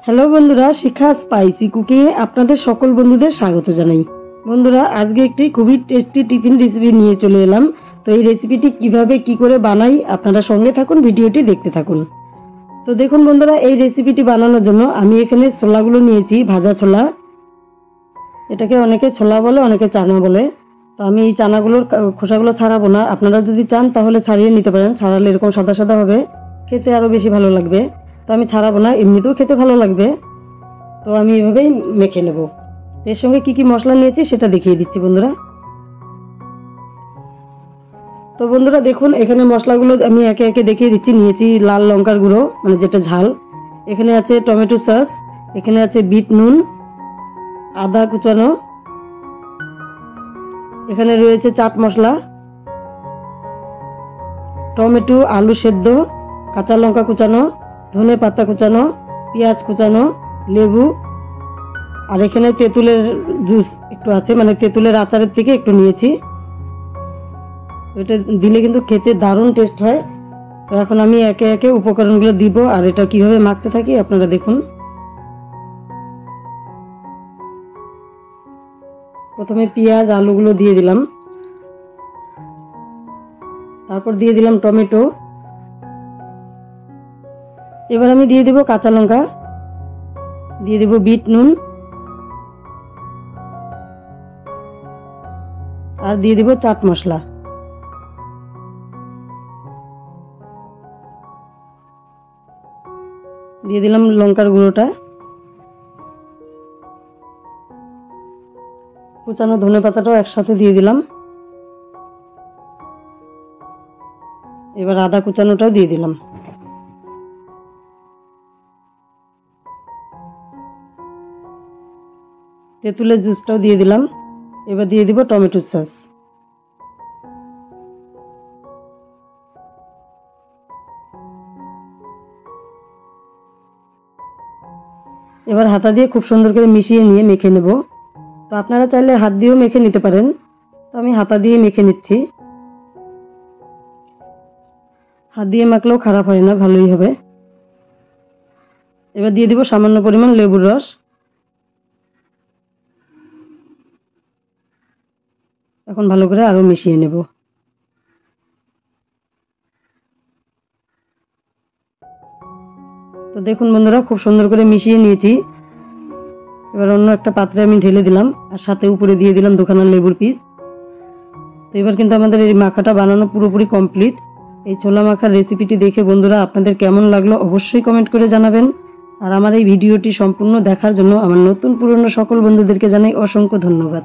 Hello বন্ধুরা, শিখা spicy কুকিংয়ে আপনাদের সকল বন্ধুদের স্বাগত জানাই। বন্ধুরা, আজকে একটি খুবই টেস্টি টিফিন রেসিপি নিয়ে চলে এলাম। তো এই রেসিপিটি কিভাবে কি করে বানাই আপনারা সঙ্গে থাকুন, ভিডিওটি দেখতে থাকুন। তো দেখুন বন্ধুরা, এই রেসিপিটি বানানোর জন্য আমি এখানে ছোলাগুলো নিয়েছি, ভাজা ছোলা। এটাকে অনেকে ছোলা বলে, অনেকে চানা বলে। তো আমি এই চানাগুলোর খোসাগুলো ছাড়াবো না। আপনারা যদি চান তাহলে ছাড়িয়ে নিতে পারেন, ছাড়ালে এরকম সাদা সাদা হবে, খেতে আরও বেশি ভালো লাগবে। তো আমি ছাড়াবো না, এমনিতেও খেতে ভালো লাগবে। তো আমি এভাবেই মেখে নেব। এর সঙ্গে কি কি মশলা নিয়েছি সেটা দেখিয়ে দিচ্ছি বন্ধুরা। তো বন্ধুরা দেখুন, এখানে মশলাগুলো আমি একে একে দেখিয়ে দিচ্ছি। নিয়েছি লাল লঙ্কার গুঁড়ো, মানে যেটা ঝাল। এখানে আছে টমেটো সস, এখানে আছে বিট নুন, আদা কুচানো, এখানে রয়েছে চাট মশলা, টমেটো আলু সেদ্ধ, কাঁচা লঙ্কা কুচানো, ধনে পাতা কুচানো, পেঁয়াজ কুচানো, লেবু, আর এখানে তেঁতুলের জুস একটু আছে, মানে তেঁতুলের আচারের থেকে একটু নিয়েছি। এটা দিলে কিন্তু খেতে দারুণ টেস্ট হয়। তো এখন আমি একে একে উপকরণগুলো দিব আর এটা কিভাবে মাখতে থাকি আপনারা দেখুন। প্রথমে পেঁয়াজ আলুগুলো দিয়ে দিলাম, তারপর দিয়ে দিলাম টমেটো। এবার আমি দিয়ে দেব কাঁচা লঙ্কা, দিয়ে দেব বিট নুন, আর দিয়ে দেব চাট মশলা। দিয়ে দিলাম লঙ্কার গুঁড়োটা, কুচানো ধনে পাতাটাও একসাথে দিয়ে দিলাম। এবার আদা কুচানোটাও দিয়ে দিলাম। তেঁতুলের জুসটাও দিয়ে দিলাম। এবার দিয়ে দিব টমেটো সস। এবার হাতা দিয়ে খুব সুন্দর করে মিশিয়ে নিয়ে মেখে নেব। তো আপনারা চাইলে হাত দিয়েও মেখে নিতে পারেন, তো আমি হাতা দিয়ে মেখে নিচ্ছি। হাত দিয়ে মাখলেও খারাপ হয় না, ভালোই হবে। এবার দিয়ে দিব সামান্য পরিমাণ লেবুর রস। এখন ভালো করে আরো মিশিয়ে নেব। তো দেখুন বন্ধুরা, খুব সুন্দর করে মিশিয়ে নিয়েছি। এবার অন্য একটা পাত্রে আমি ঢেলে দিলাম, আর সাথে উপরে দিয়ে দিলাম দুখানা লেবুর পিস। তো এবার কিন্তু আমাদের এই মাখাটা বানানো পুরোপুরি কমপ্লিট। এই ছোলা মাখার রেসিপিটি দেখে বন্ধুরা আপনাদের কেমন লাগলো অবশ্যই কমেন্ট করে জানাবেন। আর আমার এই ভিডিওটি সম্পূর্ণ দেখার জন্য আমার নতুন পুরনো সকল বন্ধুদেরকে জানাই অসংখ্য ধন্যবাদ।